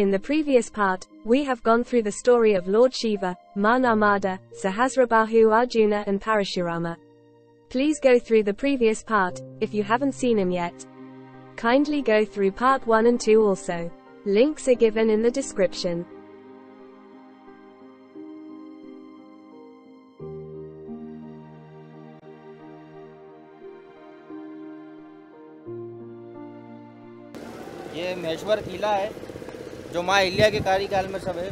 In the previous part, we have gone through the story of Lord Shiva, Ma Narmada, Sahasrabahu Arjuna and Parashurama. Please go through the previous part, if you haven't seen him yet. Kindly go through part 1 and 2 also. Links are given in the description. ये महेश्वर किला है जो माँ अहिल्या के कार्यकाल में सब है।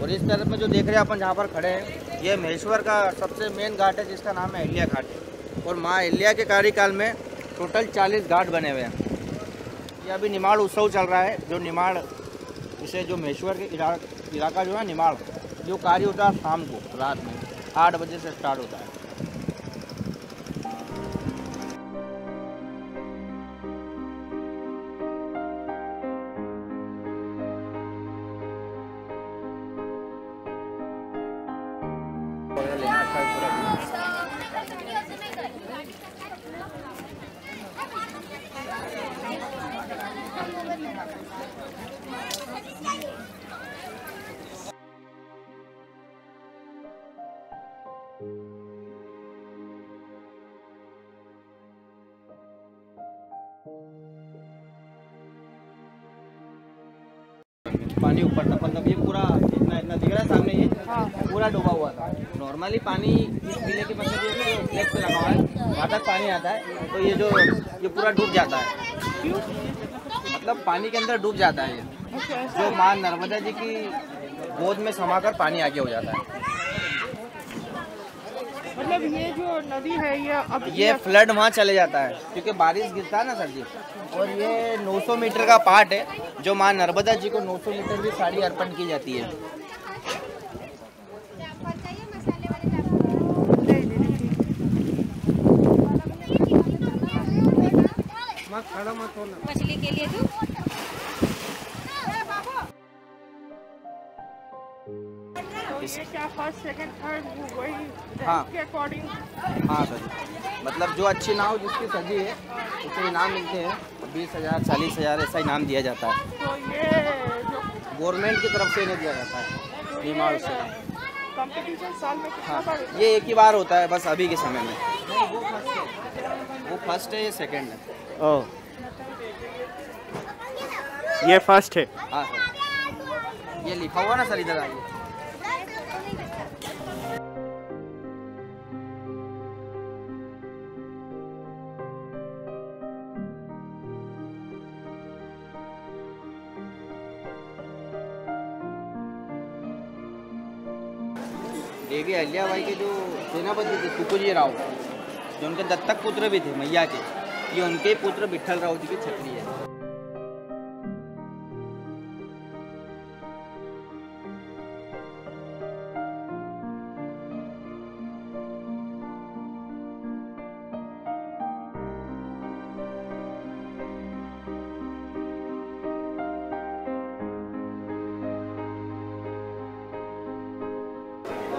और इस तरफ में जो देख रहे हैं अपन जहाँ पर खड़े हैं, ये महेश्वर का सबसे मेन घाट है जिसका नाम है अहिल्या घाट। और माँ अहिल्या के कार्यकाल में टोटल 40 घाट बने हुए हैं। ये अभी निमाड़ उत्सव चल रहा है। जो निमाड़ इसे जो महेश्वर के इलाका जो है निमाड़, जो कार्य होता है शाम को रात में 8 बजे से स्टार्ट होता है। पानी ऊपर था, मतलब ये पूरा इतना दिख रहा है सामने, ये पूरा डूबा हुआ था। नॉर्मली पानी इस किले के मतलब ये फ्लैग पे लगा हुआ है, वहाँ तक पानी आता है। तो ये पूरा डूब जाता है, मतलब पानी के अंदर डूब जाता है। ये जो माँ नर्मदा जी की गोद में समाकर पानी आगे हो जाता है। मतलब ये जो नदी है ये फ्लड वहाँ चले जाता है क्योंकि बारिश गिरता है ना सर जी। और ये 900 मीटर का पार्ट है जो माँ नर्मदा जी को 900 मीटर की साड़ी अर्पण की जाती है। मछली के लिए दूं? ये क्या फर्स्ट सेकंड थर्ड वही के अकॉर्डिंग? हाँ सर, मतलब जो अच्छी नाव जिसकी सजी है उसे इनाम मिलते हैं। 20,000 40,000 ऐसा इनाम दिया जाता है। तो ये जो गवर्नमेंट की तरफ से इन्हें दिया जाता है निमाड़ से। कंपटीशन साल में कितना बार? ये एक ही बार होता है बस अभी के समय में। वो फर्स्ट है, ये सेकंड है। ओह, ये फर्स्ट है। हाँ सर, ये लिखा हुआ ना सर, इधर आइए। देवी अहिल्याबाई के जो सेनापति थे तुकोजी राव, जो उनके दत्तक पुत्र भी थे मैया के, ये उनके पुत्र विठल राव जी की छत्री है।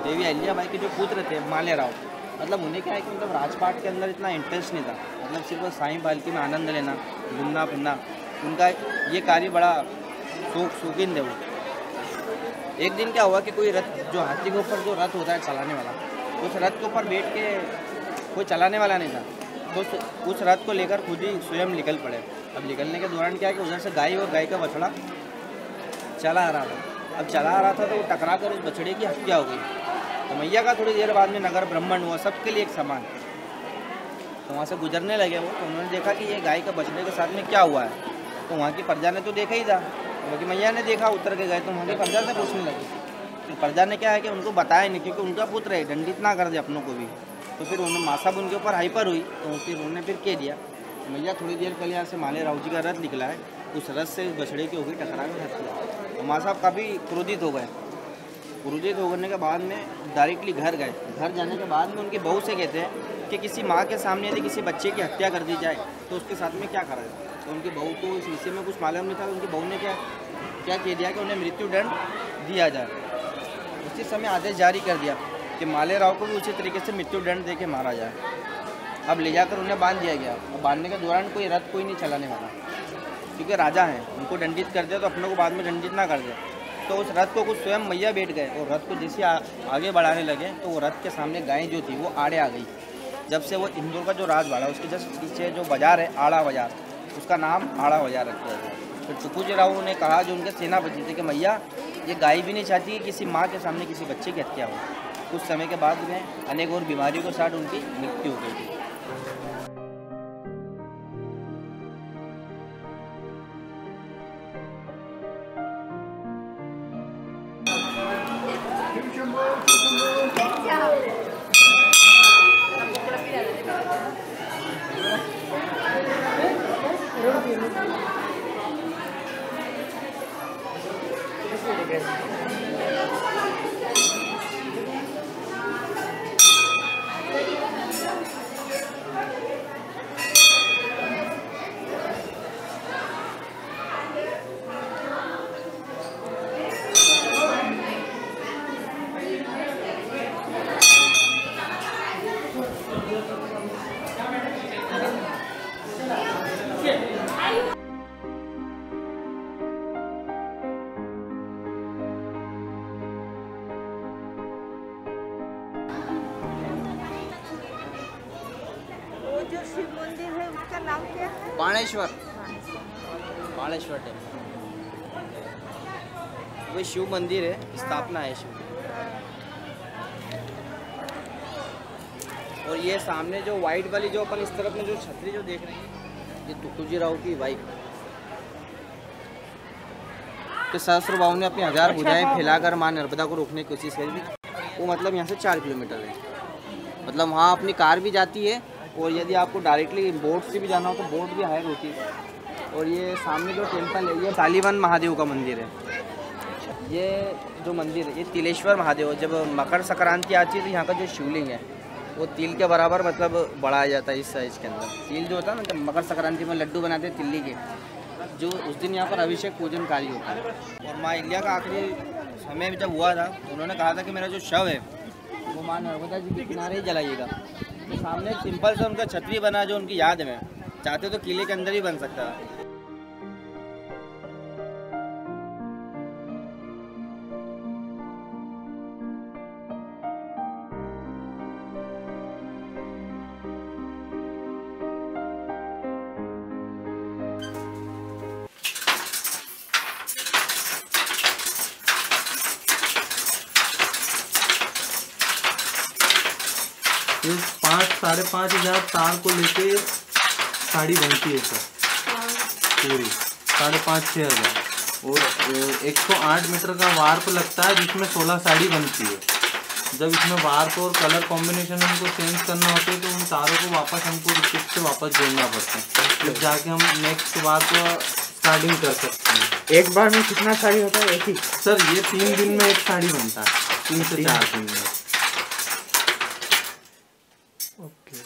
देवी अहिल्याबाई के जो पुत्र थे माले राव, मतलब उन्हें क्या है कि मतलब राजपाट के अंदर इतना इंटरेस्ट नहीं था। मतलब सिर्फ साईं पालकी में आनंद लेना, घूमना फिरना, उनका ये कार्य बड़ा शौकीन थे वो। एक दिन क्या हुआ कि कोई रथ, जो हाथी के ऊपर जो रथ होता है चलाने वाला, उस रथ के ऊपर बैठ के कोई चलाने वाला नहीं था, तो उस रथ को लेकर खुद ही स्वयं निकल पड़े। अब निकलने के दौरान क्या है कि उधर से गाय और गाय का बछड़ा चला आ रहा था। अब चला आ रहा था तो वो टकरा कर उस बछड़े की हत्या हो गई। तो मैया का थोड़ी देर बाद में नगर ब्राह्मण हुआ, सबके लिए एक समान। तो वहाँ से गुजरने लगे वो, तो उन्होंने देखा कि ये गाय का बछड़े के साथ में क्या हुआ है। तो वहाँ की प्रजा ने तो देखा ही था, क्योंकि मैया ने देखा, उतर के गए। तो वहाँ की प्रजा से पूछने लगे। तो प्रजा ने क्या है कि उनको बताया नहीं, क्योंकि उनका पुत्र है, दंडित ना कर दे अपनों को भी। तो फिर उन्होंने माँ साहब उनके ऊपर हाइपर हुई, तो फिर उन्होंने फिर कह दिया। मैया थोड़ी देर पहले यहाँ से माले राव जी का रथ निकला है, उस रथ से बछड़े की हो गई टकरा के हत्या। तो माँ साहब काफ़ी क्रोधित हो गए। क्रोधित होने के बाद में डायरेक्टली घर गए। घर जाने के बाद में उनकी बहू से कहते हैं कि किसी माँ के सामने यदि किसी बच्चे की हत्या कर दी जाए तो उसके साथ में क्या करा जाए। तो उनकी बहू को इस विषय में कुछ मालूम नहीं था। उनकी बहू ने क्या कह दिया कि उन्हें मृत्युदंड दिया जाए। उसी समय आदेश जारी कर दिया कि माले राव को भी उसी तरीके से मृत्युदंड दे के मारा जाए। अब ले जाकर उन्हें बांध दिया गया। अब बांधने के दौरान कोई रथ कोई नहीं चलाने वाला। क्योंकि राजा हैं, उनको दंडित कर दे तो अपने को बाद में दंडित ना कर दे। तो उस रथ को कुछ स्वयं मैया बैठ गए और रथ को जैसे आगे बढ़ाने लगे तो वो रथ के सामने गाय जो थी वो आड़े आ गई। जब से वो इंदौर का जो राजवाड़ा उसके जस्ट पीछे जो बाजार है आड़ा बाजार, उसका नाम आड़ा बाजार रखा है। फिर टुकूजी राव ने कहा जो उनके सेनापति थे कि मैया ये गाय भी नहीं चाहती कि किसी माँ के सामने किसी बच्चे की हत्या हो। कुछ समय के बाद में अनेक और बीमारियों के साथ उनकी मृत्यु हो गई थी। वो जो शिव मंदिर है उसका नाम क्या है? बाणेश्वर, बाणेश्वर टेम्पल वो शिव मंदिर है, स्थापना है शिव। और ये सामने जो वाइट वाली जो अपन इस तरफ में जो छतरी जो देख रहे हैं ये तुकुजी राव की वाइफ के सहस्त्र बाहु ने अपनी 1000 भुजाएं फैलाकर मां नर्मदा को रोकने की कोशिश करी थी। वो मतलब यहाँ से 4 किलोमीटर है, मतलब वहाँ अपनी कार भी जाती है और यदि आपको डायरेक्टली बोट से भी जाना हो तो बोट भी हायर होती है। और ये सामने जो टेम्पल है ये शालीवन महादेव का मंदिर है। ये जो मंदिर है ये तिलेश्वर महादेव, जब मकर संक्रांति आती है तो यहाँ का जो शिवलिंग है वो तिल के बराबर मतलब बढ़ाया जाता है इस साइज के अंदर। तिल जो होता है ना, जब मकर संक्रांति में लड्डू बनाते हैं तिल्ली के, जो उस दिन यहाँ पर अभिषेक पूजन कार्य होता है। और माँ इलिया का आखिरी समय जब हुआ था तो उन्होंने कहा था कि मेरा जो शव है वो माँ नर्मदा जी के किनारे ही जलाइएगा। तो सामने एक सिंपल सा उनका छतरी बना जो उनकी याद में, चाहते तो किले के अंदर ही बन सकता है। ये 5-5.5 हज़ार तार को लेके साड़ी बनती है सर, पूरी 5.5-6 हज़ार। और 108 मीटर का वार्प लगता है जिसमें 16 साड़ी बनती है। जब इसमें वार्प और कलर कॉम्बिनेशन हमको चेंज करना होता है तो उन तारों को वापस हमको रिपीट से वापस जोड़ना पड़ता है, फिर जाके हम नेक्स्ट वार्प स्टार्टिंग कर सकते हैं। एक बार में कितना साड़ी होता है? एक ही सर ये 3 दिन में एक साड़ी बनता है, 3 से 4 दिन में। ओके।